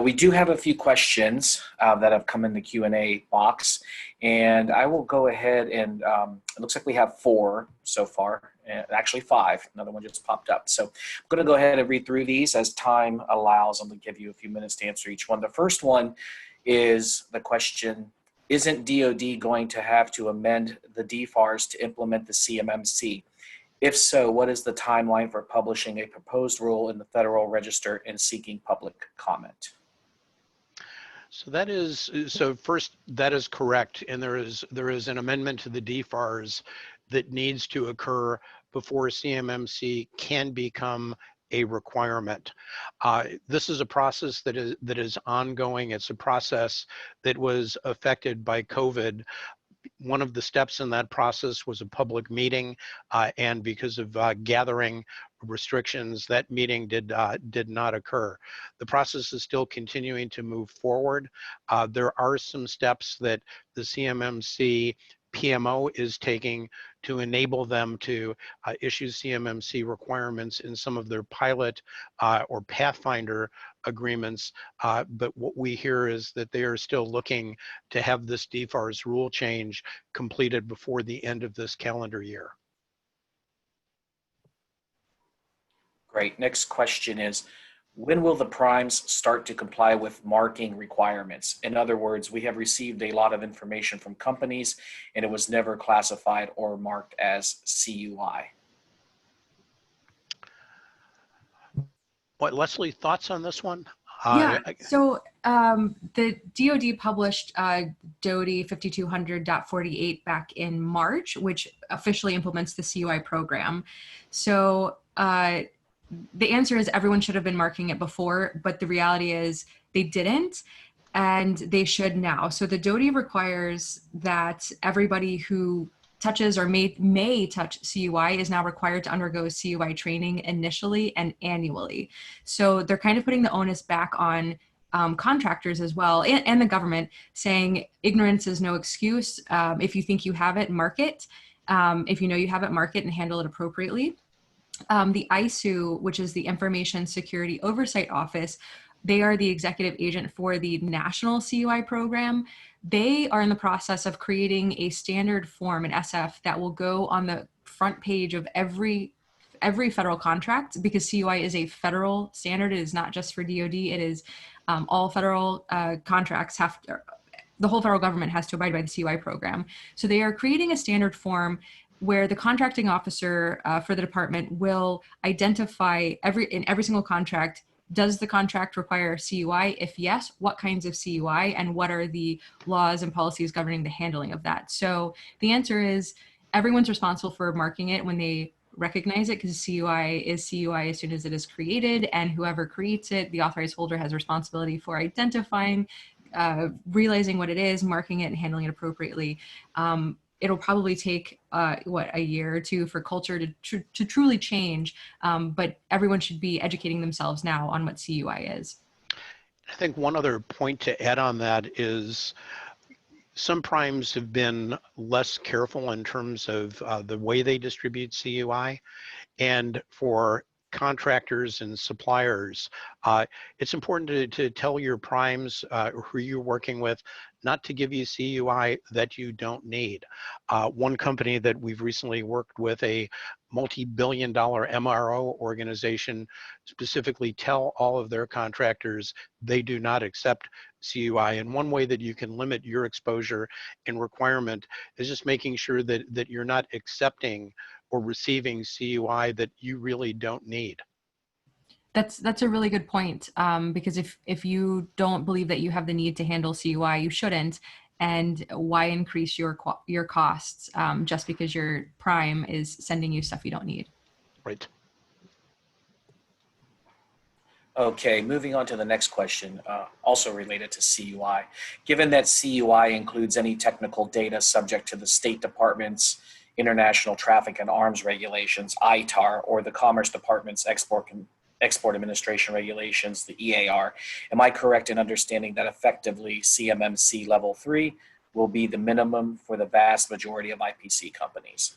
We do have a few questions that have come in the Q&A box, and I will go ahead and, it looks like we have 4 so far, actually 5, another one just popped up. So I'm gonna go ahead and read through these as time allows. I'm gonna give you a few minutes to answer each one. The first one is the question, isn't DoD going to have to amend the DFARS to implement the CMMC? If so, what is the timeline for publishing a proposed rule in the Federal Register and seeking public comment? So that is, so first, that is correct. And there is an amendment to the DFARS that needs to occur before CMMC can become a requirement. This is a process that is ongoing. It's a process that was affected by COVID. One of the steps in that process was a public meeting, and because of gathering restrictions, that meeting did not occur. The process is still continuing to move forward. There are some steps that the CMMC PMO is taking to enable them to issue CMMC requirements in some of their pilot or Pathfinder agreements. But what we hear is that they are still looking to have this DFARS rule change completed before the end of this calendar year. Great. Next question is, when will the primes start to comply with marking requirements? In other words, we have received a lot of information from companies and it was never classified or marked as CUI. What, Leslie, thoughts on this one? Yeah, so the DoD published DoD 5200.48 back in March, which officially implements the CUI program. So the answer is everyone should have been marking it before, but the reality is they didn't, and they should now. So the DoD requires that everybody who touches or may touch CUI is now required to undergo CUI training initially and annually. So they're kind of putting the onus back on contractors as well, and the government, saying ignorance is no excuse. If you think you have it, mark it. If you know you have it, mark it and handle it appropriately. The ISOO, which is the Information Security Oversight Office, they are the executive agent for the National CUI program. They are in the process of creating a standard form, an SF, that will go on the front page of every federal contract, because CUI is a federal standard. It is not just for DoD. It is all federal contracts have to, the whole federal government has to abide by the CUI program. So they are creating a standard form where the contracting officer for the department will identify in every single contract, does the contract require CUI? If yes, what kinds of CUI, and what are the laws and policies governing the handling of that? So the answer is everyone's responsible for marking it when they recognize it, because CUI is CUI as soon as it is created, and whoever creates it, the authorized holder, has responsibility for identifying, realizing what it is, marking it, and handling it appropriately. It'll probably take, a year or two for culture to truly change, but everyone should be educating themselves now on what CUI is. I think one other point to add on that is some primes have been less careful in terms of the way they distribute CUI, and for contractors and suppliers, it's important to tell your primes who you're working with not to give you CUI that you don't need. One company that we've recently worked with, a multi-billion-dollar MRO organization, specifically tell all of their contractors they do not accept CUI. And one way that you can limit your exposure and requirement is just making sure that you're not accepting or receiving CUI that you really don't need. That's a really good point, because if you don't believe that you have the need to handle CUI, you shouldn't. And why increase your costs just because your prime is sending you stuff you don't need? Right. Okay, moving on to the next question, also related to CUI. Given that CUI includes any technical data subject to the State Department's International Traffic and Arms Regulations, ITAR, or the Commerce Department's Export Administration Regulations, the EAR, am I correct in understanding that effectively CMMC Level 3 will be the minimum for the vast majority of IPC companies?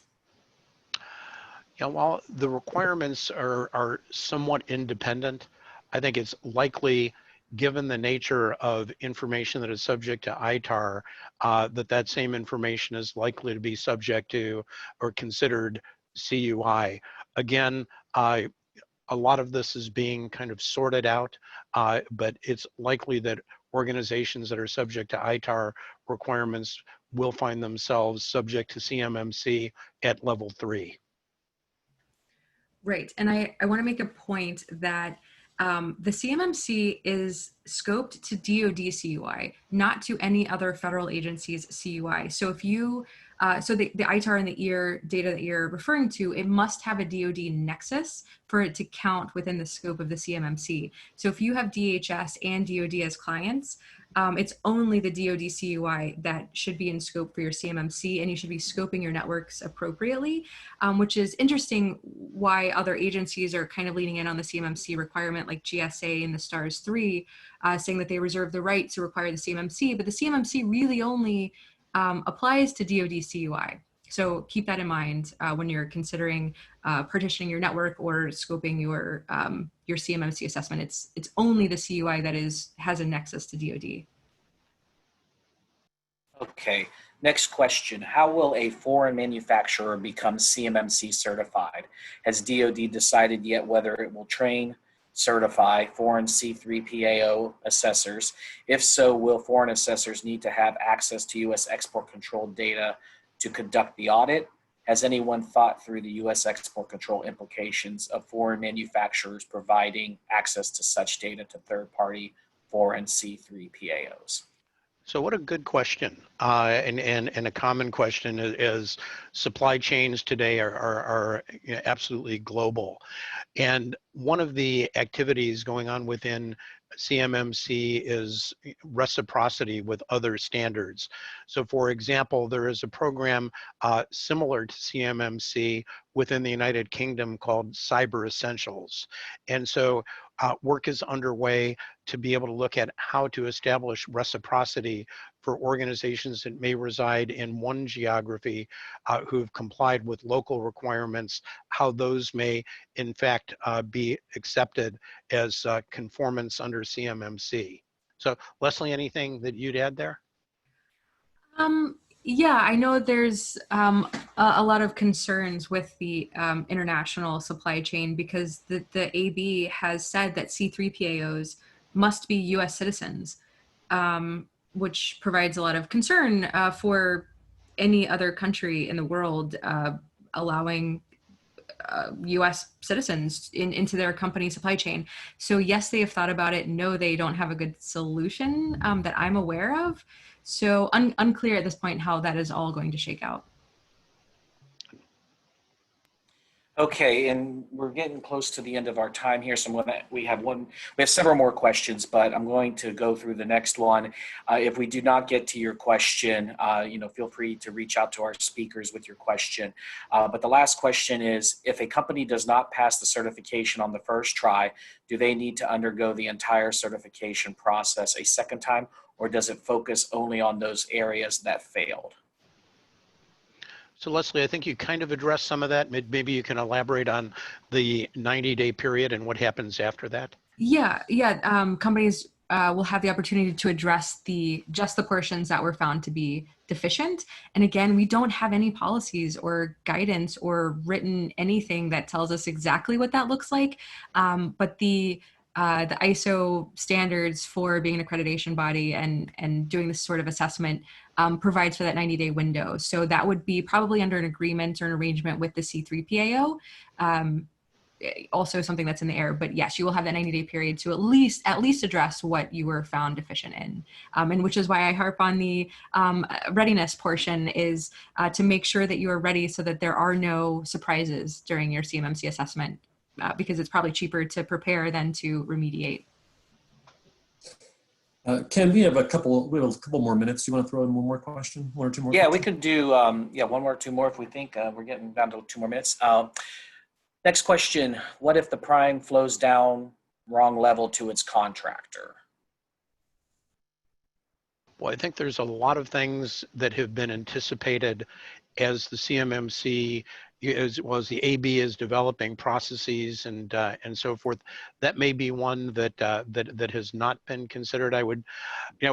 Yeah, while the requirements are somewhat independent, I think it's likely, given the nature of information that is subject to ITAR, that same information is likely to be subject to or considered CUI. Again, a lot of this is being kind of sorted out, but it's likely that organizations that are subject to ITAR requirements will find themselves subject to CMMC at level 3. Right. And I want to make a point that the CMMC is scoped to DoD CUI, not to any other federal agency's CUI. So if you, the ITAR and the EAR data that you're referring to, it must have a DoD nexus for it to count within the scope of the CMMC. So if you have DHS and DoD as clients, it's only the DoD CUI that should be in scope for your CMMC, and you should be scoping your networks appropriately, which is interesting why other agencies are kind of leaning in on the CMMC requirement, like GSA and the STARS 3, saying that they reserve the right to require the CMMC, but the CMMC really only applies to DoD CUI. So keep that in mind when you're considering partitioning your network or scoping your CMMC assessment. It's only the CUI that has a nexus to DoD. Okay, next question. How will a foreign manufacturer become CMMC certified? Has DoD decided yet whether it will train, certify foreign C3PAO assessors? If so, will foreign assessors need to have access to U.S. export control data to conduct the audit? Has anyone thought through the U.S. export control implications of foreign manufacturers providing access to such data to third-party foreign C3PAOs? So what a good question, and a common question is supply chains today are absolutely global. And one of the activities going on within CMMC is reciprocity with other standards. So for example, there is a program similar to CMMC within the United Kingdom called Cyber Essentials. And so work is underway to be able to look at how to establish reciprocity for organizations that may reside in one geography who have complied with local requirements, how those may in fact be accepted as conformance under CMMC. So Leslie, anything that you'd add there? Yeah, I know there's a lot of concerns with the international supply chain because the AB has said that C3PAOs must be US citizens, which provides a lot of concern for any other country in the world allowing US citizens into their company supply chain. So yes, they have thought about it. No, they don't have a good solution that I'm aware of. So unclear at this point how that is all going to shake out. Okay, and we're getting close to the end of our time here, so we have several more questions, but I'm going to go through the next one. If we do not get to your question, feel free to reach out to our speakers with your question. But the last question is, if a company does not pass the certification on the first try, do they need to undergo the entire certification process a second time, or does it focus only on those areas that failed? So Leslie, I think you kind of addressed some of that. Maybe you can elaborate on the 90-day period and what happens after that. Yeah. Companies will have the opportunity to address just the portions that were found to be deficient. And again, we don't have any policies or guidance or written anything that tells us exactly what that looks like. But the ISO standards for being an accreditation body and doing this sort of assessment provides for that 90-day window. So that would be probably under an agreement or an arrangement with the C3PAO. Also something that's in the air, but yes, you will have that 90-day period to at least address what you were found deficient in. And which is why I harp on the readiness portion is to make sure that you are ready so that there are no surprises during your CMMC assessment because it's probably cheaper to prepare than to remediate. Ken, we have a couple more minutes. Do you want to throw in one more question? One or two more? Yeah, questions? we could do one more, two more if we think we're getting down to 2 more minutes. Next question: what if the prime flows down wrong level to its contractor? Well, I think there's a lot of things that have been anticipated as the CMMC, as well as the AB is developing processes and so forth. That may be one that that has not been considered. I would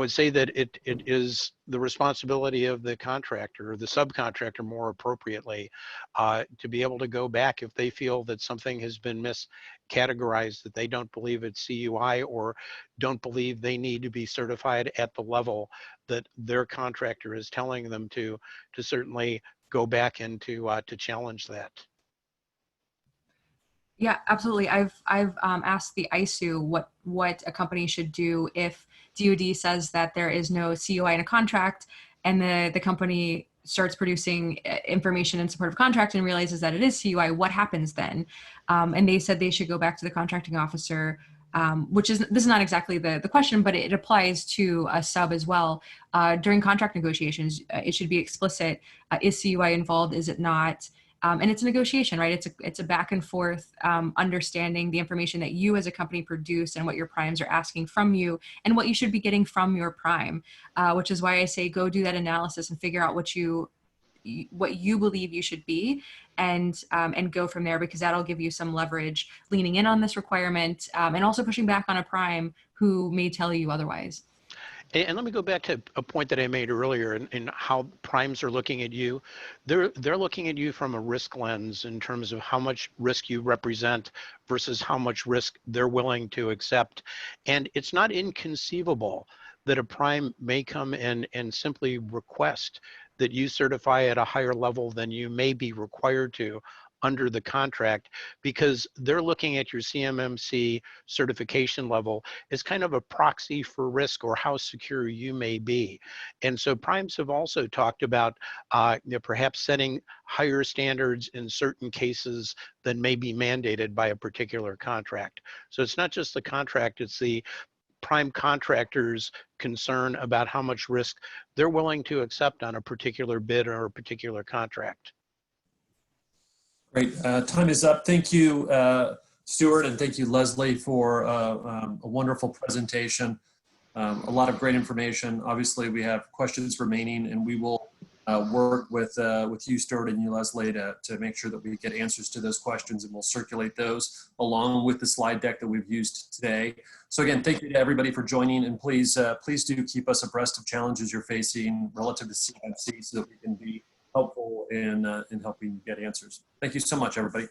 say that it is the responsibility of the contractor or the subcontractor, more appropriately, to be able to go back if they feel that something has been miscategorized, that they don't believe it's CUI or don't believe they need to be certified at the level that their contractor is telling them to certainly go back and to challenge that. Yeah, absolutely. I've asked the ISU what a company should do if DoD says that there is no CUI in a contract, and the company starts producing information in support of contract and realizes that it is CUI. What happens then? And they said they should go back to the contracting officer, this is not exactly the question, but it applies to a sub as well. During contract negotiations, it should be explicit: is CUI involved? Is it not? And it's a negotiation, right? It's a back and forth, understanding the information that you as a company produce and what your primes are asking from you and what you should be getting from your prime, which is why I say go do that analysis and figure out what you believe you should be, and go from there, because that'll give you some leverage leaning in on this requirement, and also pushing back on a prime who may tell you otherwise. And let me go back to a point that I made earlier in how primes are looking at you. They're looking at you from a risk lens in terms of how much risk you represent versus how much risk they're willing to accept. And it's not inconceivable that a prime may come in and simply request that you certify at a higher level than you may be required to under the contract, because they're looking at your CMMC certification level as kind of a proxy for risk or how secure you may be. And so primes have also talked about perhaps setting higher standards in certain cases than may be mandated by a particular contract. So it's not just the contract, it's the prime contractors' concern about how much risk they're willing to accept on a particular bid or a particular contract. Great. Time is up. Thank you, Stuart, and thank you, Leslie, for a wonderful presentation. A lot of great information. Obviously, we have questions remaining, and we will work with you, Stuart, and you, Leslie, to make sure that we get answers to those questions, and we'll circulate those along with the slide deck that we've used today. So again, thank you to everybody for joining, and please do keep us abreast of challenges you're facing relative to CMMC so that we can be helpful in helping get answers. Thank you so much, everybody.